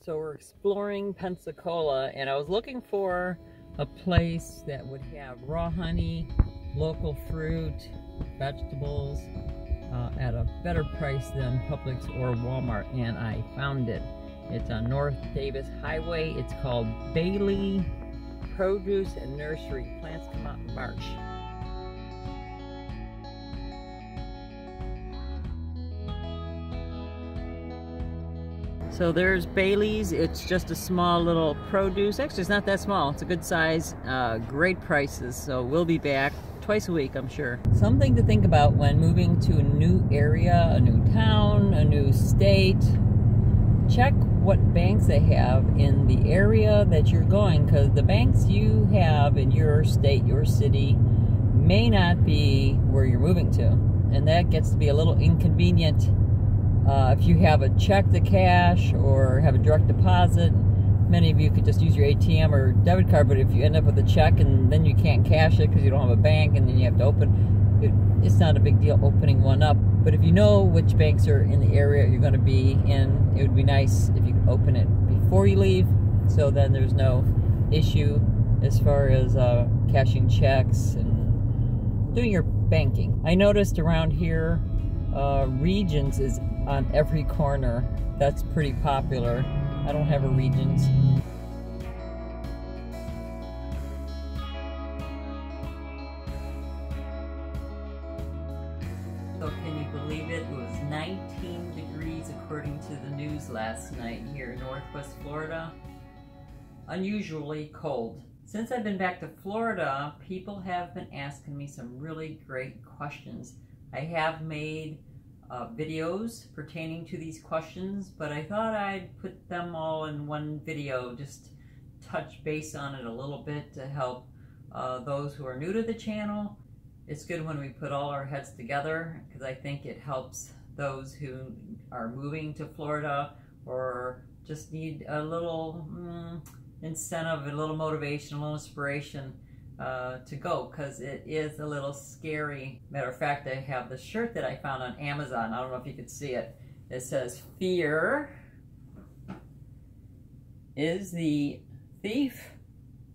So we're exploring Pensacola, and I was looking for a place that would have raw honey, local fruit, vegetables at a better price than Publix or Walmart, and I found it. It's on North Davis Highway. It's called Bailey Produce and Nursery. Plants come out in March. So there's Bailey's. It's just a small little produce. Actually, it's not that small. It's a good size, great prices. So we'll be back twice a week, I'm sure. Something to think about when moving to a new area, a new town, a new state. Check what banks they have in the area that you're going, because the banks you have in your state, your city, may not be where you're moving to. And that gets to be a little inconvenient. If you have a check to cash or have a direct deposit, many of you could just use your ATM or debit card, but if you end up with a check and then you can't cash it because you don't have a bank and then you have to open it, it's not a big deal opening one up. But if you know which banks are in the area you're going to be in, it would be nice if you could open it before you leave, so then there's no issue as far as cashing checks and doing your banking. I noticed around here, Regions is on every corner. That's pretty popular. I don't have a Regions. So can you believe it? It was 19 degrees according to the news last night here in Northwest Florida. Unusually cold. Since I've been back to Florida, people have been asking me some really great questions. I have made videos pertaining to these questions, but I thought I'd put them all in one video, just touch base on it a little bit to help those who are new to the channel. It's good when we put all our heads together, because I think it helps those who are moving to Florida or just need a little incentive, a little motivation, a little inspiration to go, because it is a little scary. Matter of fact, I have the shirt that I found on Amazon. I don't know if you could see it. It says, "Fear is the thief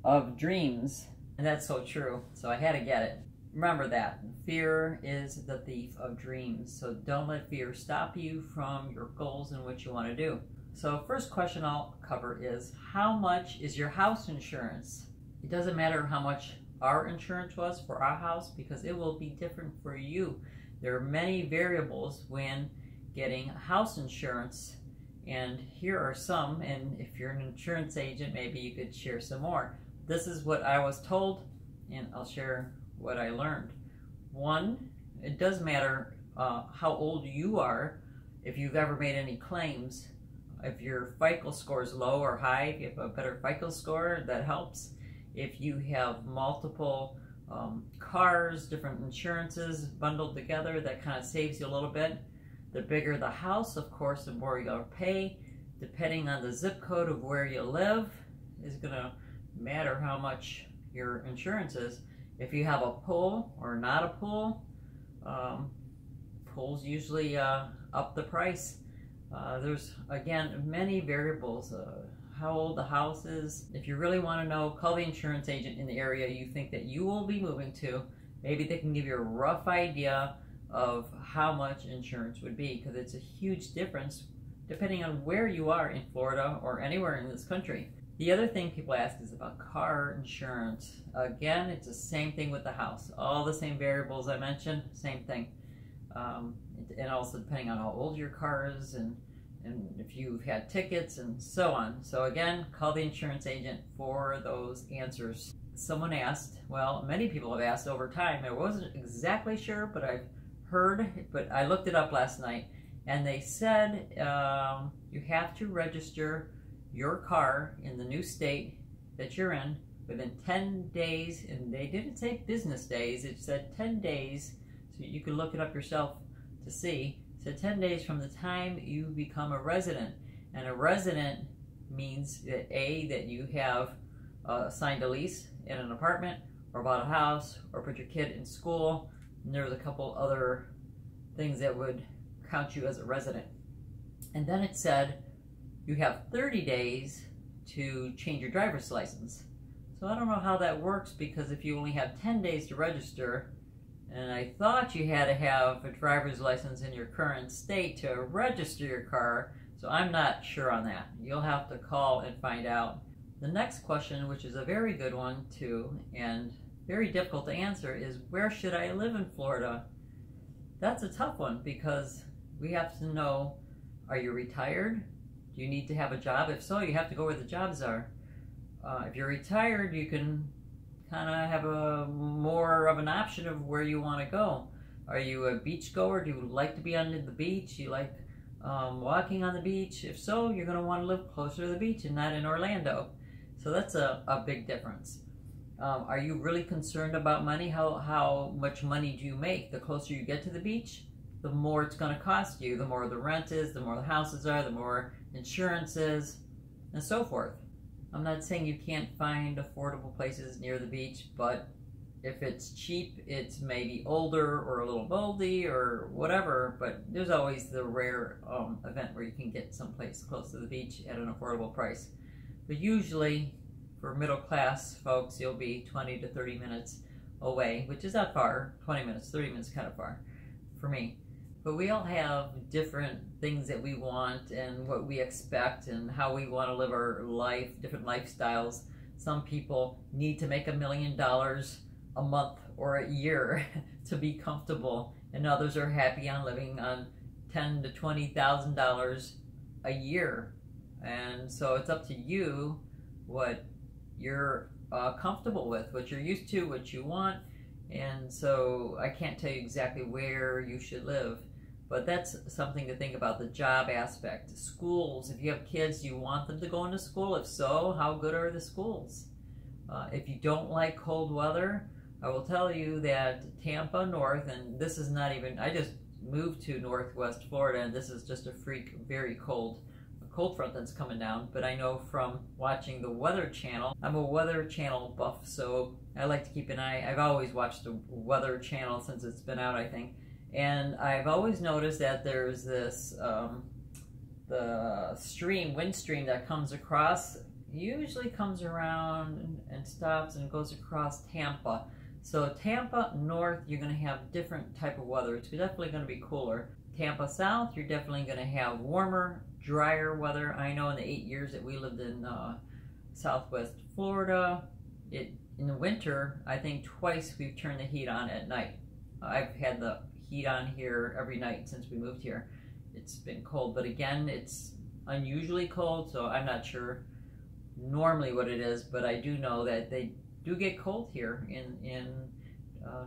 of dreams." And that's so true. So I had to get it. Remember that. Fear is the thief of dreams. So don't let fear stop you from your goals and what you want to do. So first question I'll cover is, how much is your house insurance? It doesn't matter how much our insurance was for our house, because it will be different for you. There are many variables when getting house insurance, and here are some, and if you're an insurance agent, maybe you could share some more. This is what I was told, and I'll share what I learned. One, it does matter how old you are, if you've ever made any claims. If your FICO score is low or high, if you have a better FICO score, that helps. If you have multiple cars, different insurances bundled together, that kind of saves you a little bit. The bigger the house, of course, the more you're going to pay. Depending on the zip code of where you live is going to matter how much your insurance is. If you have a pool or not a pool, pools usually up the price. There's, again, many variables. How old the house is. If you really want to know, call the insurance agent in the area you think that you will be moving to. Maybe they can give you a rough idea of how much insurance would be, because it's a huge difference depending on where you are in Florida or anywhere in this country. The other thing people ask is about car insurance. Again, it's the same thing with the house. All the same variables I mentioned, same thing. And also depending on how old your car is, and if you've had tickets and so on. So again, call the insurance agent for those answers. Someone asked, well, many people have asked over time. I wasn't exactly sure, but I've heard, but I looked it up last night, and they said you have to register your car in the new state that you're in within 10 days, and they didn't say business days, it said 10 days, so you can look it up yourself to see. So 10 days from the time you become a resident. And a resident means that that you have signed a lease in an apartment, or bought a house, or put your kid in school. And there's a couple other things that would count you as a resident. And then it said you have 30 days to change your driver's license. So I don't know how that works, because if you only have 10 days to register, and I thought you had to have a driver's license in your current state to register your car, so I'm not sure on that. You'll have to call and find out. The next question, which is a very good one too, and very difficult to answer, is where should I live in Florida? That's a tough one, because we have to know, are you retired? Do you need to have a job? If so, you have to go where the jobs are. If you're retired, you can kind of have a more of an option of where you want to go. Are you a beach goer? Do you like to be on the beach? You like walking on the beach? If so, you're going to want to live closer to the beach and not in Orlando. So that's a big difference. Are you really concerned about money? How much money do you make? The closer you get to the beach, the more it's going to cost you. The more the rent is, the more the houses are, the more insurance is, and so forth. I'm not saying you can't find affordable places near the beach, but if it's cheap, it's maybe older or a little moldy or whatever, but there's always the rare event where you can get someplace close to the beach at an affordable price. But usually, for middle class folks, you'll be 20 to 30 minutes away, which is not far. 20 minutes, 30 minutes kind of far for me. But we all have different things that we want and what we expect and how we want to live our life, different lifestyles. Some people need to make $1 million a month or a year to be comfortable, and others are happy on living on $10,000 to $20,000 a year. And so it's up to you what you're comfortable with, what you're used to, what you want. And so I can't tell you exactly where you should live, but that's something to think about. The job aspect. Schools, if you have kids, you want them to go into school? If so, how good are the schools? If you don't like cold weather, I will tell you that Tampa North, and this is not even, I just moved to Northwest Florida, and this is just a freak, very cold front that's coming down. But I know from watching the Weather Channel, I'm a Weather Channel buff, so I like to keep an eye. I've always watched the Weather Channel since it's been out, I think. And I've always noticed that there's this, the wind stream that comes across, usually comes around and stops and goes across Tampa. So Tampa North, you're going to have different type of weather. It's definitely going to be cooler. Tampa South, you're definitely going to have warmer, drier weather. I know in the 8 years that we lived in Southwest Florida, in the winter, I think twice we've turned the heat on at night. I've had the heat on here every night since we moved here. It's been cold, but again, it's unusually cold, so I'm not sure normally what it is, but I do know that they do get cold here in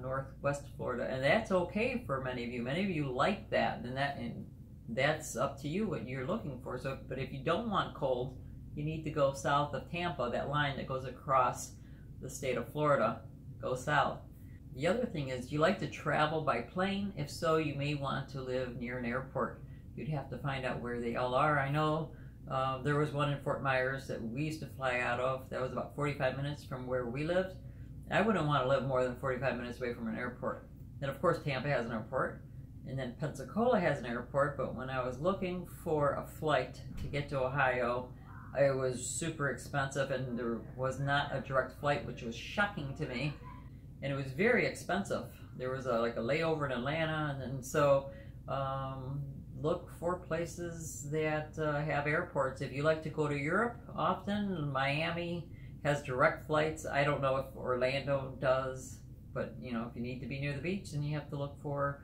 Northwest Florida, and that's okay for many of you. Many of you like that, and that's up to you what you're looking for. So, but if you don't want cold, you need to go south of Tampa. That line that goes across the state of Florida, go south. The other thing is, do you like to travel by plane? If so, you may want to live near an airport. You'd have to find out where they all are. I know there was one in Fort Myers that we used to fly out of. That was about 45 minutes from where we lived. I wouldn't want to live more than 45 minutes away from an airport. Then of course Tampa has an airport, and then Pensacola has an airport, but when I was looking for a flight to get to Ohio, it was super expensive, and there was not a direct flight, which was shocking to me, and it was very expensive. There was like a layover in Atlanta, and so look for places that have airports. If you like to go to Europe often, Miami has direct flights. I don't know if Orlando does, but you know, if you need to be near the beach, then you have to look for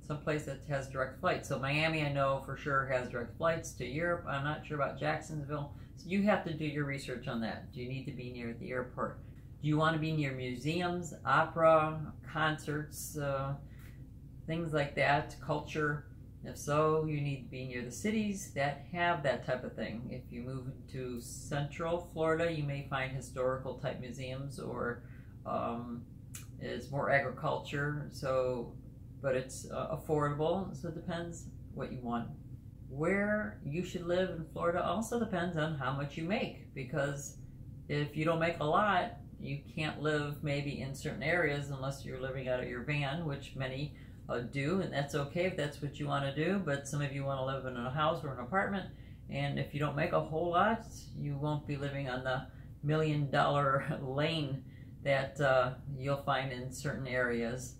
some place that has direct flights. So Miami, I know for sure, has direct flights to Europe. I'm not sure about Jacksonville. So you have to do your research on that. Do you need to be near the airport? Do you want to be near museums, opera, concerts, things like that, culture? If so, you need to be near the cities that have that type of thing. If you move to Central Florida, you may find historical type museums, or it's more agriculture. So, but it's affordable. So it depends what you want. Where you should live in Florida also depends on how much you make, because if you don't make a lot, you can't live maybe in certain areas unless you're living out of your van, which many do, and that's okay if that's what you want to do. But some of you want to live in a house or an apartment, And if you don't make a whole lot, you won't be living on the $1 million lane that you'll find in certain areas.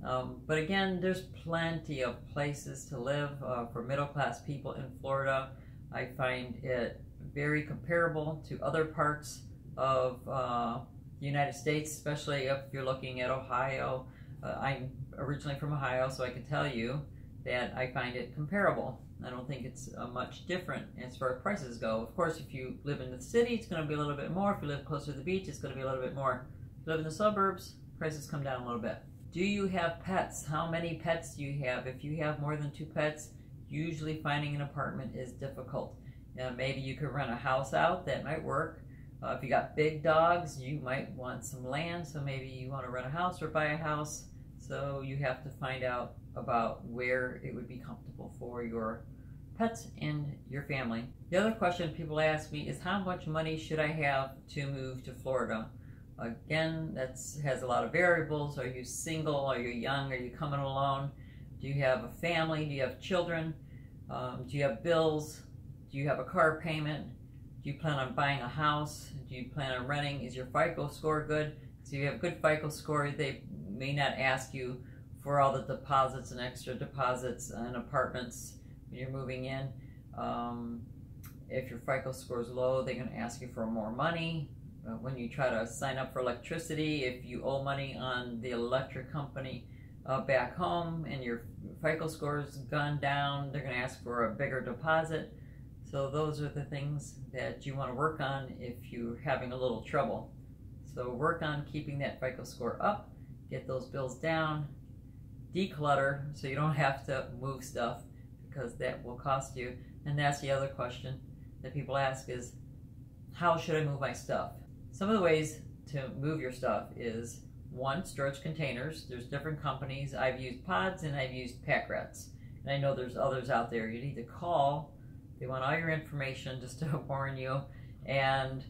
But again, there's plenty of places to live for middle-class people in Florida. I find it very comparable to other parts of the United States, especially if you're looking at Ohio. I'm originally from Ohio, so I can tell you that I find it comparable. I don't think it's much different as far as prices go. Of course, if you live in the city, it's going to be a little bit more. If you live closer to the beach, it's going to be a little bit more. If you live in the suburbs, prices come down a little bit. Do you have pets? How many pets do you have? If you have more than 2 pets, usually finding an apartment is difficult. Maybe you could rent a house out, that might work. If you got big dogs, you might want some land, so maybe you want to rent a house or buy a house. So you have to find out about where it would be comfortable for your pets and your family. The other question people ask me is, how much money should I have to move to Florida? Again, that has a lot of variables. Are you single? Are you young? Are you coming alone? Do you have a family? Do you have children? Do you have bills? Do you have a car payment? Do you plan on buying a house? Do you plan on renting? Is your FICO score good? Because if you have a good FICO score, they may not ask you for all the deposits and extra deposits and apartments when you're moving in. If your FICO score is low, they're going to ask you for more money. When you try to sign up for electricity, if you owe money on the electric company back home and your FICO score's gone down, they're going to ask for a bigger deposit. So those are the things that you want to work on if you're having a little trouble. So work on keeping that FICO score up, get those bills down, declutter so you don't have to move stuff, because that will cost you. And that's the other question that people ask is, how should I move my stuff? Some of the ways to move your stuff is, 1, storage containers. There's different companies. I've used Pods and I've used Pack Rats. And I know there's others out there. You need to call. They want all your information, just to warn you. And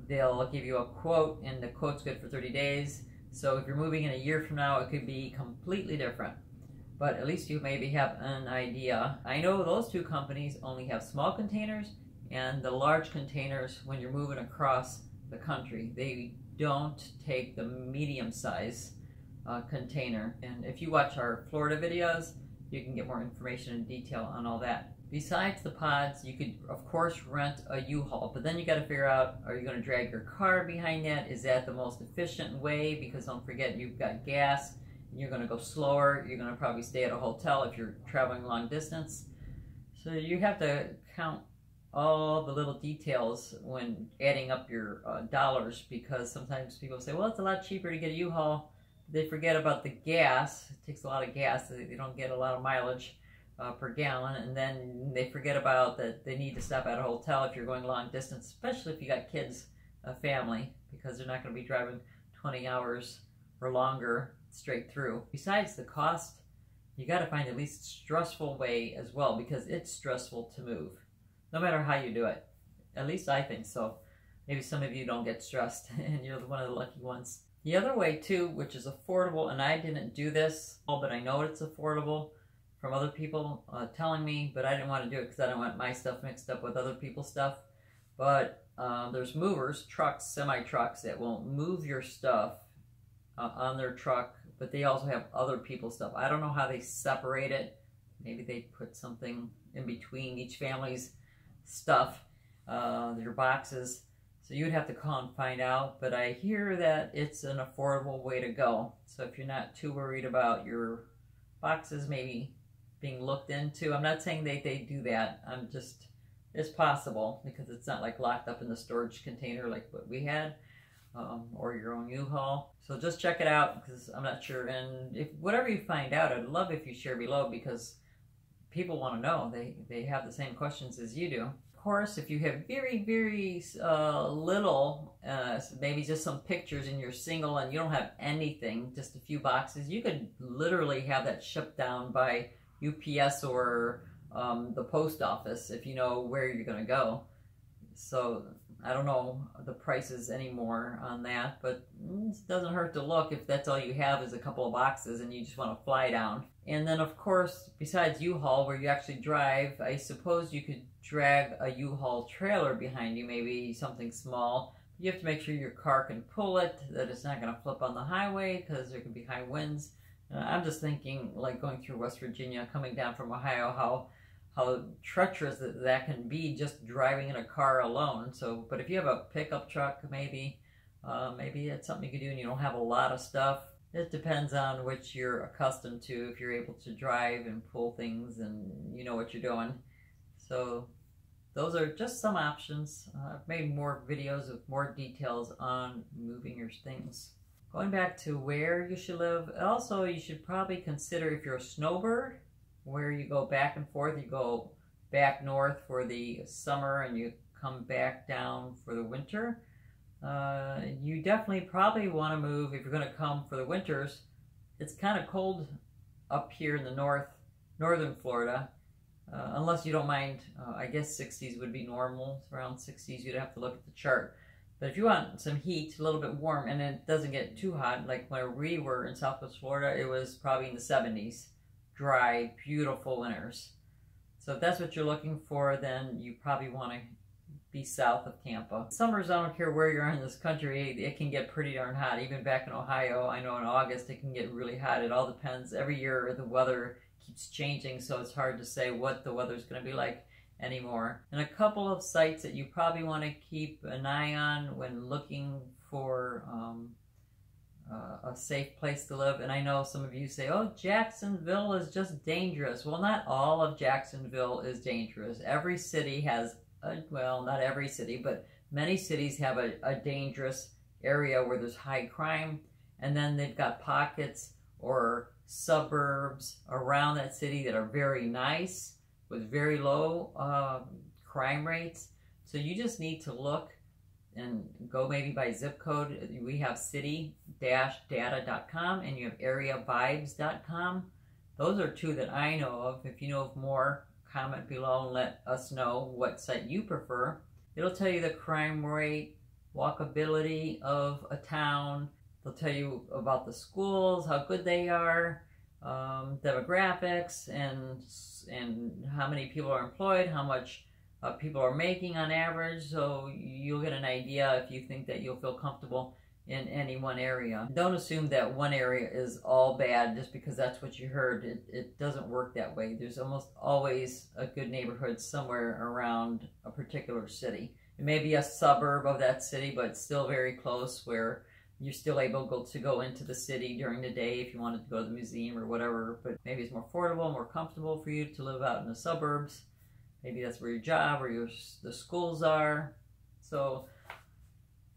they'll give you a quote, and the quote's good for 30 days. So if you're moving in a year from now, it could be completely different. But at least you maybe have an idea. I know those 2 companies only have small containers, and the large containers when you're moving across the country. They don't take the medium size container. And if you watch our Florida videos, you can get more information and detail on all that. Besides the pods, you could of course rent a U-Haul, but then you got to figure out, are you going to drag your car behind that? Is that the most efficient way? Because don't forget, you've got gas, and you're going to go slower. You're going to probably stay at a hotel if you're traveling long distance. So you have to count all the little details when adding up your dollars, because sometimes people say, well, it's a lot cheaper to get a U-Haul. They forget about the gas. It takes a lot of gas. They don't get a lot of mileage per gallon, and then they forget about that they need to stop at a hotel if you're going long distance, especially if you got kids, a family, because they're not going to be driving 20 hours or longer straight through. Besides the cost, you got to find the least stressful way as well, because it's stressful to move, no matter how you do it. At least I think so. Maybe some of you don't get stressed and you're one of the lucky ones. The other way too, which is affordable, and I didn't do this, but I know it's affordable from other people telling me, but I didn't want to do it because I don't want my stuff mixed up with other people's stuff. But there's movers, trucks, semi-trucks that will move your stuff on their truck, but they also have other people's stuff. I don't know how they separate it. Maybe they put something in between each family's stuff, their boxes. So you would have to call and find out, but I hear that it's an affordable way to go. So if you're not too worried about your boxes maybe being looked into, I'm not saying they do that. I'm just, it's possible, because it's not like locked up in the storage container like what we had, or your own U-Haul. So just check it out, because I'm not sure. And if whatever you find out, I'd love if you share below, because people want to know. They have the same questions as you do. Of course, if you have very, very little, maybe just some pictures and you're single and you don't have anything, just a few boxes, you could literally have that shipped down by UPS or the post office if you know where you're going to go. So I don't know the prices anymore on that, but it doesn't hurt to look if that's all you have is a couple of boxes and you just want to fly down. And then of course, besides U-Haul where you actually drive, I suppose you could drag a U-Haul trailer behind you, maybe something small. You have to make sure your car can pull it, that it's not going to flip on the highway because there can be high winds. I'm just thinking like going through West Virginia, coming down from Ohio, how treacherous that can be just driving in a car alone. So, but if you have a pickup truck, maybe it's something you can do and you don't have a lot of stuff. It depends on which you're accustomed to, if you're able to drive and pull things and you know what you're doing. So those are just some options. I've made more videos with more details on moving your things. Going back to where you should live, also you should probably consider if you're a snowbird, where you go back and forth. You go back north for the summer and you come back down for the winter. You definitely probably want to move if you're going to come for the winters. It's kind of cold up here in the northern Florida, unless you don't mind. I guess 60s would be normal. Around 60s, you'd have to look at the chart. But if you want some heat, a little bit warm, and it doesn't get too hot, like when we were in Southwest Florida, it was probably in the 70s. Dry, beautiful winters. So if that's what you're looking for, then you probably want to be south of Tampa. Summers, I don't care where you're in this country, it can get pretty darn hot. Even back in Ohio, I know in August it can get really hot. It all depends. Every year the weather keeps changing, so it's hard to say what the weather's going to be like anymore. And a couple of sites that you probably want to keep an eye on when looking for a safe place to live. And I know some of you say, oh, Jacksonville is just dangerous. Well, not all of Jacksonville is dangerous. Every city has well, not every city, but many cities have a dangerous area where there's high crime, and then they've got pockets or suburbs around that city that are very nice with very low crime rates. So you just need to look and go maybe by zip code. We have city-data.com and you have areavibes.com. Those are two that I know of. If you know of more, comment below and let us know what site you prefer. It'll tell you the crime rate, walkability of a town. They'll tell you about the schools, how good they are, demographics, and how many people are employed, how much people are making on average. So you'll get an idea if you think that you'll feel comfortable in any one area. Don't assume that one area is all bad just because that's what you heard. It doesn't work that way. There's almost always a good neighborhood somewhere around a particular city. It may be a suburb of that city, but it's still very close where you're still able to go into the city during the day if you wanted to go to the museum or whatever. But maybe it's more affordable, more comfortable for you to live out in the suburbs. Maybe that's where your job or the schools are. So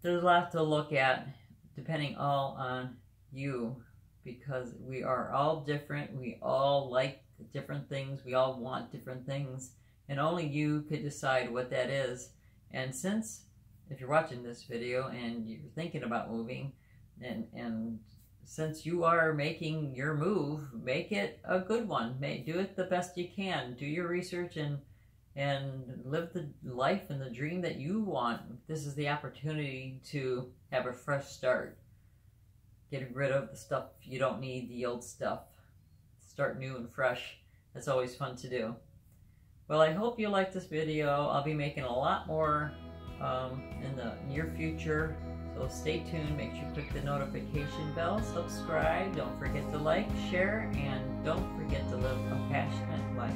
there's a lot to look at, depending all on you, because we are all different. We all like different things. We all want different things, and only you could decide what that is. And since, if you're watching this video and you're thinking about moving, and since you are making your move, make it a good one. Do it the best you can. Do your research and live the life and the dream that you want. This is the opportunity to have a fresh start. Get rid of the stuff you don't need, the old stuff. Start new and fresh. That's always fun to do. Well, I hope you liked this video. I'll be making a lot more in the near future. So stay tuned. Make sure you click the notification bell, subscribe. Don't forget to like, share, and don't forget to live a passionate life.